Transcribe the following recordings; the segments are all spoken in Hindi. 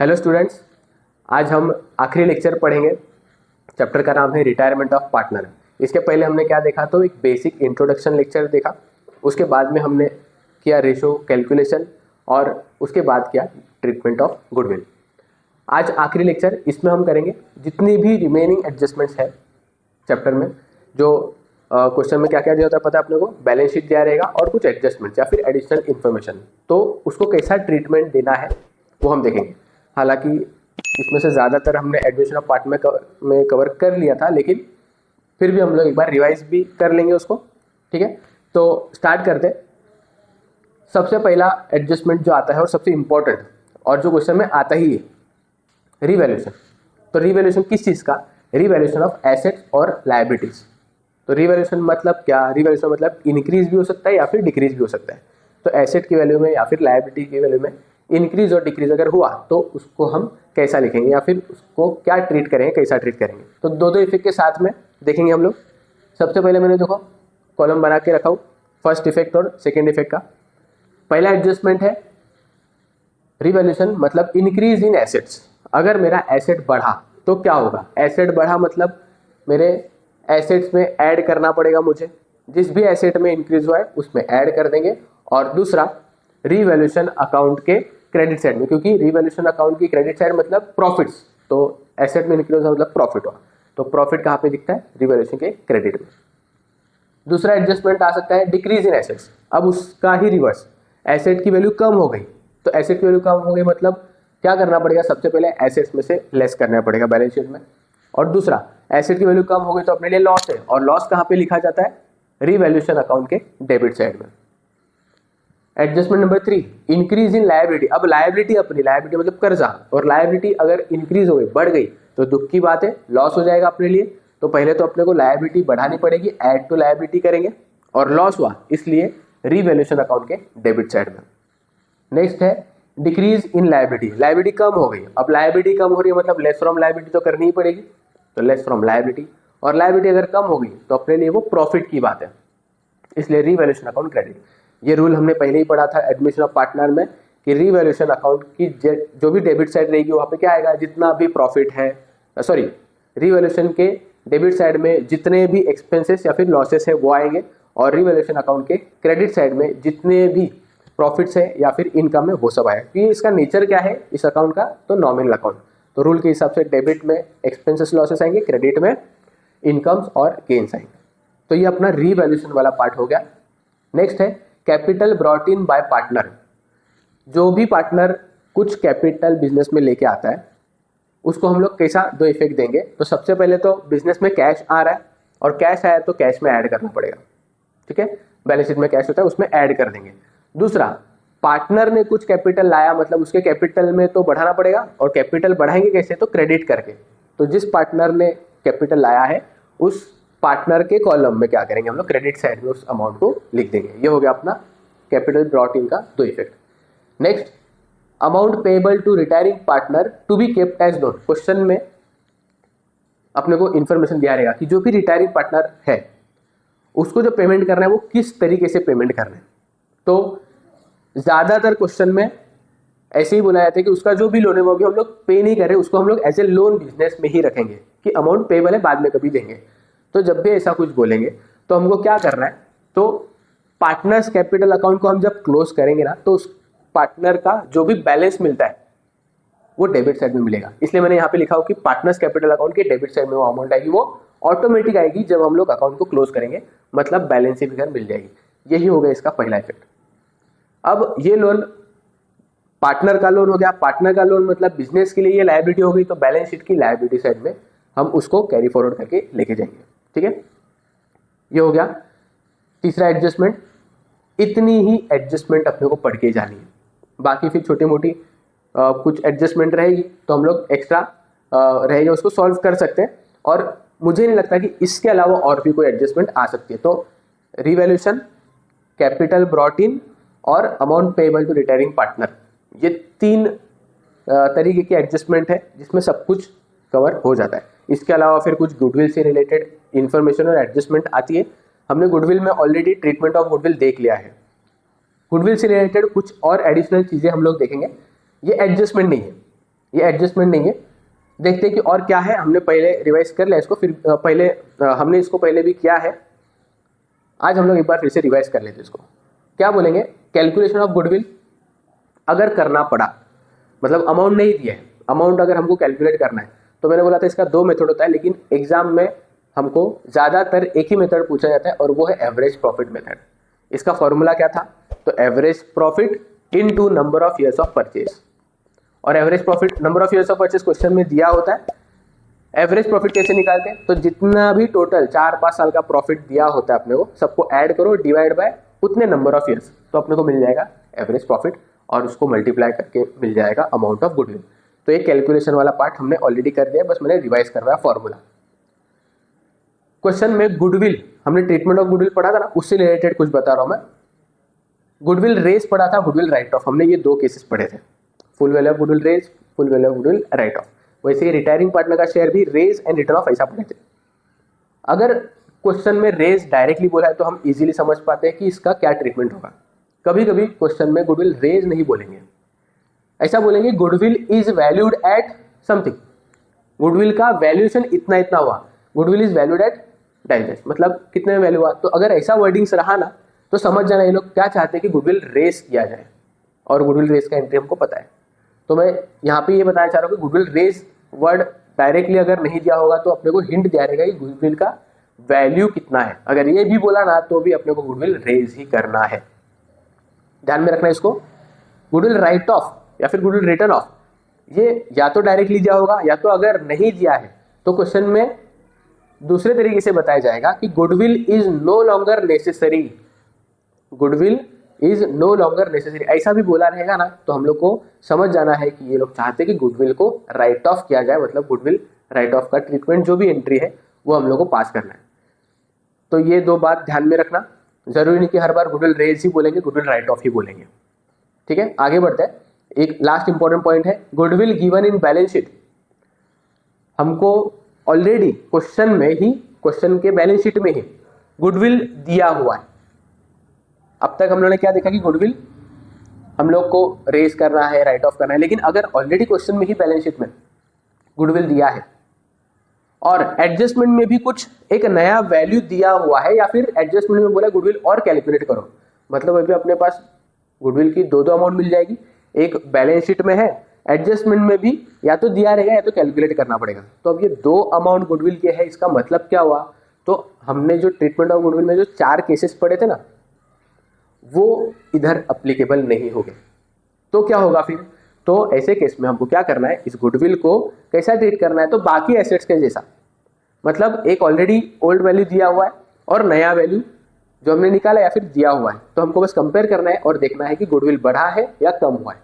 हेलो स्टूडेंट्स, आज हम आखिरी लेक्चर पढ़ेंगे। चैप्टर का नाम है रिटायरमेंट ऑफ पार्टनर। इसके पहले हमने क्या देखा, तो एक बेसिक इंट्रोडक्शन लेक्चर देखा। उसके बाद में हमने किया रेशो कैलकुलेशन और उसके बाद किया ट्रीटमेंट ऑफ गुडविल। आज आखिरी लेक्चर, इसमें हम करेंगे जितनी भी रिमेनिंग एडजस्टमेंट्स है चैप्टर में। जो क्वेश्चन में क्या क्या दिया होता है पता है अपने को, बैलेंस शीट दिया रहेगा और कुछ एडजस्टमेंट या फिर एडिशनल इन्फॉर्मेशन, तो उसको कैसा ट्रीटमेंट देना है वो हम देखेंगे। हालांकि इसमें से ज़्यादातर हमने एडमिशन ऑफ पार्ट में कवर कर लिया था, लेकिन फिर भी हम लोग एक बार रिवाइज भी कर लेंगे उसको। ठीक है, तो स्टार्ट करते हैं। सबसे पहला एडजस्टमेंट जो आता है और सबसे इम्पोर्टेंट और जो क्वेश्चन में आता ही है, रिवैल्यूएशन। तो रिवैल्यूएशन किस चीज़ का? रिवैल्यूएशन ऑफ एसेट्स और लायबिलिटीज़। तो रिवैल्यूएशन मतलब क्या? रिवैल्यूएशन मतलब इंक्रीज भी हो सकता है या फिर डिक्रीज भी हो सकता है। तो एसेट की वैल्यू में या फिर लायबिलिटी की वैल्यू में इंक्रीज और डिक्रीज अगर हुआ तो उसको हम कैसा लिखेंगे या फिर उसको क्या ट्रीट करेंगे, कैसा ट्रीट करेंगे। तो दो इफेक्ट के साथ में देखेंगे हम लोग। सबसे पहले मैंने देखो कॉलम बना के रखा हूँ, फर्स्ट इफेक्ट और सेकेंड इफेक्ट का। पहला एडजस्टमेंट है रिवैल्यूएशन मतलब इंक्रीज इन एसेट्स। अगर मेरा एसेट बढ़ा तो क्या होगा? एसेट बढ़ा मतलब मेरे एसेट्स में ऐड करना पड़ेगा मुझे। जिस भी एसेट में इंक्रीज हुआ है उसमें ऐड कर देंगे। और दूसरा, रिवैल्यूएशन अकाउंट के क्रेडिट साइड में, क्योंकि रिवैल्यूएशन अकाउंट की क्रेडिट साइड मतलब प्रॉफिट्स, तो एसेट में इंक्रीज हुआ मतलब प्रॉफिट हुआ, तो प्रॉफिट कहाँ पे दिखता है? रिवैल्यूएशन के क्रेडिट में। दूसरा एडजस्टमेंट आ सकता है डिक्रीज इन एसेट्स। अब उसका ही रिवर्स, एसेट की वैल्यू कम हो गई, तो एसेट की वैल्यू कम हो गई मतलब क्या करना पड़ेगा? सबसे पहले एसेट्स में से लेस करना पड़ेगा बैलेंस शीट में। और दूसरा, एसेट की वैल्यू कम हो गई तो अपने लिए लॉस है, और लॉस कहाँ पे लिखा जाता है? रिवैल्यूएशन अकाउंट के डेबिट साइड में। Adjustment number 3, increase in liability. अब लायबिलिटी, अपनी लायबिलिटी मतलब कर्जा, और लायबिलिटी अगर इंक्रीज हो गई, बढ़ गई, तो दुख की बात है, लॉस हो जाएगा अपने लिए। तो पहले तो अपने को लायबिलिटी बढ़ानी पड़ेगी, ऐड टू लायबिलिटी करेंगे, और लॉस हुआ इसलिए रिवैल्यूएशन अकाउंट के डेबिट साइड में। नेक्स्ट है डिक्रीज इन लायबिलिटी। लायबिलिटी कम हो गई, अब लायबिलिटी कम हो रही है मतलब लेस फ्रॉम लायबिलिटी तो करनी ही पड़ेगी, तो लेस फ्रॉम लायबिलिटी। और लायबिलिटी अगर कम हो गई तो अपने लिए वो प्रॉफिट की बात है, इसलिए रिवैल्यूएशन अकाउंट क्रेडिट। ये रूल हमने पहले ही पढ़ा था एडमिशन ऑफ पार्टनर में कि रिवैल्यूएशन अकाउंट की जो भी डेबिट साइड रहेगी वहाँ पे क्या आएगा? जितना भी प्रॉफिट है, सॉरी, रिवैल्यूएशन के डेबिट साइड में जितने भी एक्सपेंसेस या फिर लॉसेस है वो आएंगे, और रिवैल्यूएशन अकाउंट के क्रेडिट साइड में जितने भी प्रॉफिट्स है या फिर इनकम है वो सब आएगा। क्योंकि इसका नेचर क्या है इस अकाउंट का? तो नॉमिनल अकाउंट। तो रूल के हिसाब से डेबिट में एक्सपेंसेस लॉसेस आएंगे, क्रेडिट में इनकम्स और गेन्स आएंगे। तो ये अपना रिवैल्यूएशन वाला पार्ट हो गया। नेक्स्ट है capital brought in by partner. जो भी पार्टनर कुछ कैपिटल बिजनेस में लेके आता है उसको हम लोग कैसा दो इफेक्ट देंगे। तो सबसे पहले तो बिजनेस में कैश आ रहा है, और कैश आया तो कैश में ऐड करना पड़ेगा। ठीक है, बैलेंस शीट में कैश होता है उसमें ऐड कर देंगे। दूसरा, पार्टनर ने कुछ कैपिटल लाया मतलब उसके कैपिटल में तो बढ़ाना पड़ेगा, और कैपिटल बढ़ाएंगे कैसे? तो क्रेडिट करके। तो जिस पार्टनर ने कैपिटल लाया है उस पार्टनर के कॉलम में क्या करेंगे हम लोग? क्रेडिट साइड में उस अमाउंट को लिख देंगे। ये हो गया अपना कैपिटल ब्रॉट इन का दो effect. Next, amount payable to retiring partner to be kept as loan. Question में अपने को इन्फॉर्मेशन दिया रहेगा कि जो भी रिटायरिंग पार्टनर है उसको जो पेमेंट करना है वो किस तरीके से पेमेंट करना है। तो ज़्यादातर क्वेश्चन में ऐसे ही बोला जाता है कि उसका जो भी लोन है वो भी हम लोग पे नहीं कर रहे, उसको हम लोग एज ए लोन बिजनेस में ही रखेंगे कि अमाउंट पेएबल है, बाद में कभी देंगे। तो जब भी ऐसा कुछ बोलेंगे तो हमको क्या करना है? तो पार्टनर्स कैपिटल अकाउंट को हम जब क्लोज करेंगे ना, तो उस पार्टनर का जो भी बैलेंस मिलता है वो डेबिट साइड में मिलेगा। इसलिए मैंने यहाँ पे लिखा हो कि पार्टनर्स कैपिटल अकाउंट के डेबिट साइड में वो अमाउंट आएगी, वो ऑटोमेटिक आएगी जब हम लोग अकाउंट को क्लोज करेंगे, मतलब बैलेंस शीट फिगर मिल जाएगी। यही हो गया इसका पहला इफेक्ट। अब ये लोन पार्टनर का लोन हो गया। पार्टनर का लोन मतलब बिजनेस के लिए ये लायबिलिटी हो गई, तो बैलेंस शीट की लायबिलिटी साइड में हम उसको कैरी फॉरवर्ड करके लेके जाएंगे। ठीक है, ये हो गया तीसरा एडजस्टमेंट। इतनी ही एडजस्टमेंट अपने को पढ़ के जानी है, बाकी फिर छोटी मोटी कुछ एडजस्टमेंट रहेगी तो हम लोग एक्स्ट्रा रहेगा उसको सॉल्व कर सकते हैं, और मुझे नहीं लगता कि इसके अलावा और भी कोई एडजस्टमेंट आ सकती है। तो रिवैल्यूएशन, कैपिटल ब्रॉट इन और amount payable to retiring partner, ये तीन तरीके की एडजस्टमेंट है जिसमें सब कुछ कवर हो जाता है। इसके अलावा फिर कुछ गुडविल से रिलेटेड इन्फॉर्मेशन और एडजस्टमेंट आती है। हमने गुडविल में ऑलरेडी ट्रीटमेंट ऑफ गुडविल देख लिया है। गुडविल से रिलेटेड कुछ और एडिशनल चीज़ें हम लोग देखेंगे। ये एडजस्टमेंट नहीं है, ये एडजस्टमेंट नहीं है। देखते हैं कि और क्या है, हमने पहले रिवाइज कर लिया इसको, फिर हमने इसको पहले भी किया है, आज हम लोग एक बार फिर से रिवाइज कर लेते हैं इसको। क्या बोलेंगे, कैलकुलेशन ऑफ गुडविल अगर करना पड़ा, मतलब अमाउंट नहीं दिया है, अमाउंट अगर हमको कैलकुलेट करना है, तो मैंने बोला था इसका 2 मेथड होता है, लेकिन एग्जाम में हमको ज़्यादातर एक ही मेथड पूछा जाता है और वो है एवरेज प्रॉफिट मेथड। इसका फॉर्मूला क्या था, तो average profit into number of years of purchase, और average profit number of years of purchase question में दिया होता है। एवरेज प्रॉफिट कैसे निकालते हैं, तो जितना भी टोटल 4-5 साल का प्रॉफिट दिया होता है अपने को, सबको ऐड करो, डिवाइड बाय उतने नंबर ऑफ ईयर्स, तो अपने को मिल जाएगा एवरेज प्रॉफिट, और उसको मल्टीप्लाई करके मिल जाएगा अमाउंट ऑफ गुडविल। तो ये कैलकुलेशन वाला पार्ट हमने ऑलरेडी कर दिया, बस मैंने रिवाइज करवाया फॉर्मूला। क्वेश्चन में गुडविल, हमने ट्रीटमेंट ऑफ गुडविल पढ़ा था ना, उससे रिलेटेड कुछ बता रहा हूं मैं। गुडविल रेज पढ़ा था, गुडविल राइट ऑफ, हमने ये 2 केसेस पढ़े थे, full value of goodwill raise, full value of goodwill write off. वैसे ही रिटायरिंग पार्टनर का शेयर भी रेज एंड रिटर्न ऑफ ऐसा पढ़े थे। अगर क्वेश्चन में रेज डायरेक्टली बोला है तो हम इजीली समझ पाते हैं कि इसका क्या ट्रीटमेंट होगा। कभी कभी क्वेश्चन में गुडविल रेज नहीं बोलेंगे, ऐसा बोलेंगे goodwill is valued at something, goodwill का वैल्यूएशन इतना इतना हुआ, goodwill is valued at digest, मतलब कितने में वैल्यू हुआ। तो अगर ऐसा वर्डिंग्स रहा ना, तो समझ जाना ये लोग क्या चाहते हैं कि गुडविल रेस किया जाए, और गुडविल रेस का एंट्री हमको पता है। तो मैं यहाँ पे ये बताना चाह रहा हूँ कि गुडविल रेस वर्ड डायरेक्टली अगर नहीं दिया होगा तो अपने को हिंट दिया रहेगा कि गुडविल का वैल्यू कितना है। अगर ये भी बोला ना तो भी अपने को गुडविल रेज ही करना है, ध्यान में रखना इसको। गुडविल राइट ऑफ या फिर गुडविल रिटर्न ऑफ, ये या तो डायरेक्टली दिया होगा, या तो अगर नहीं दिया है तो क्वेश्चन में दूसरे तरीके से बताया जाएगा कि goodwill is no longer necessary, goodwill is no longer necessary, ऐसा भी बोला रहेगा ना, तो हम लोग को समझ जाना है कि ये लोग चाहते हैं कि गुडविल को राइट ऑफ किया जाए, मतलब गुडविल राइट ऑफ का ट्रीटमेंट जो भी एंट्री है वो हम लोग को पास करना है। तो ये 2 बात ध्यान में रखना, जरूरी नहीं कि हर बार गुडविल रेज ही बोलेंगे, गुडविल राइट ऑफ ही बोलेंगे। ठीक है, आगे बढ़ते हैं। एक लास्ट इंपॉर्टेंट पॉइंट है, goodwill given in balance sheet. हमको ऑलरेडी क्वेश्चन में ही, क्वेश्चन के बैलेंस शीट में ही गुडविल दिया हुआ है। अब तक हम लोगों ने क्या देखा कि गुडविल हम लोग को रेज करना है, राइट ऑफ करना है, लेकिन अगर ऑलरेडी क्वेश्चन में ही बैलेंस शीट में गुडविल दिया है और एडजस्टमेंट में भी कुछ एक नया वैल्यू दिया हुआ है, या फिर एडजस्टमेंट में बोला गुडविल और कैलकुलेट करो, मतलब अभी अपने पास गुडविल की 2 अमाउंट मिल जाएगी, एक बैलेंस शीट में है, एडजस्टमेंट में भी या तो दिया रहेगा या तो कैलकुलेट करना पड़ेगा। तो अब ये 2 अमाउंट गुडविल के है, इसका मतलब क्या हुआ, तो हमने जो ट्रीटमेंट ऑफ गुडविल में जो 4 केसेस पढ़े थे ना, वो इधर अप्लीकेबल नहीं होंगे। तो क्या होगा फिर, तो ऐसे केस में हमको क्या करना है, इस गुडविल को कैसा ट्रीट करना है, तो बाकी एसेट्स के जैसा, मतलब एक ऑलरेडी ओल्ड वैल्यू दिया हुआ है और नया वैल्यू जो हमने निकाला या फिर दिया हुआ है, तो हमको बस कंपेयर करना है और देखना है कि गुडविल बढ़ा है या कम हुआ है।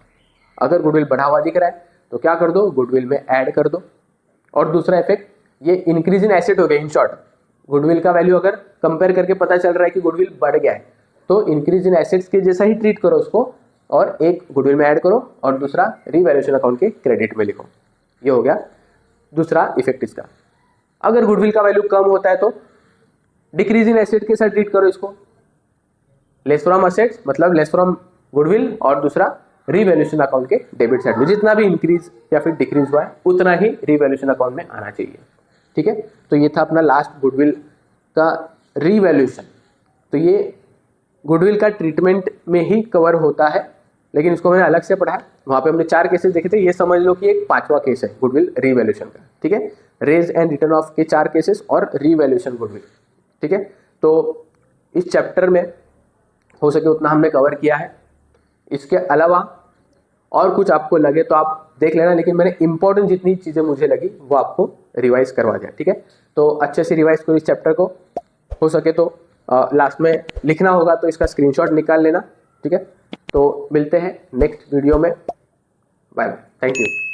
अगर गुडविल बढ़ा हुआ दिख रहा है तो क्या कर दो, गुडविल में ऐड कर दो। और दूसरा इफेक्ट, ये इंक्रीज इन एसेट हो गया। इन शॉर्ट, गुडविल का वैल्यू अगर कंपेयर करके पता चल रहा है कि गुडविल बढ़ गया है, तो इंक्रीज इन एसेट्स के जैसा ही ट्रीट करो उसको, और एक गुडविल में ऐड करो और दूसरा रीवैल्यूएशन अकाउंट के क्रेडिट में लिखो। ये हो गया दूसरा इफेक्ट इसका। अगर गुडविल का वैल्यू कम होता है तो डिक्रीज इन एसेट के साथ ट्रीट करो इसको, लेस फ्रॉम एसेट्स मतलब लेस फ्रॉम गुडविल, और दूसरा रीवैल्यूएशन अकाउंट के डेबिट साइड में जितना भी इंक्रीज या फिर डिक्रीज हुआ है उतना ही रीवैल्यूएशन अकाउंट में आना चाहिए। ठीक है, तो ये था अपना लास्ट गुडविल का रीवैल्यूएशन। तो ये गुडविल का ट्रीटमेंट में ही कवर होता है, लेकिन इसको मैंने अलग से पढ़ा है। वहाँ पे हमने 4 केसेस देखे थे, ये समझ लो कि एक 5वां केस है गुडविल रीवैल्यूएशन का। ठीक है, रेज एंड रिटर्न ऑफ के 4 केसेस और रीवैल्यूएशन गुडविल। ठीक है, तो इस चैप्टर में हो सके उतना हमने कवर किया है। इसके अलावा और कुछ आपको लगे तो आप देख लेना, लेकिन मैंने इंपॉर्टेंट जितनी चीज़ें मुझे लगी वो आपको रिवाइज करवा दिया। ठीक है, तो अच्छे से रिवाइज करो इस चैप्टर को। हो सके तो लास्ट में लिखना होगा तो इसका स्क्रीनशॉट निकाल लेना। ठीक है, तो मिलते हैं नेक्स्ट वीडियो में। Bye bye, thank you.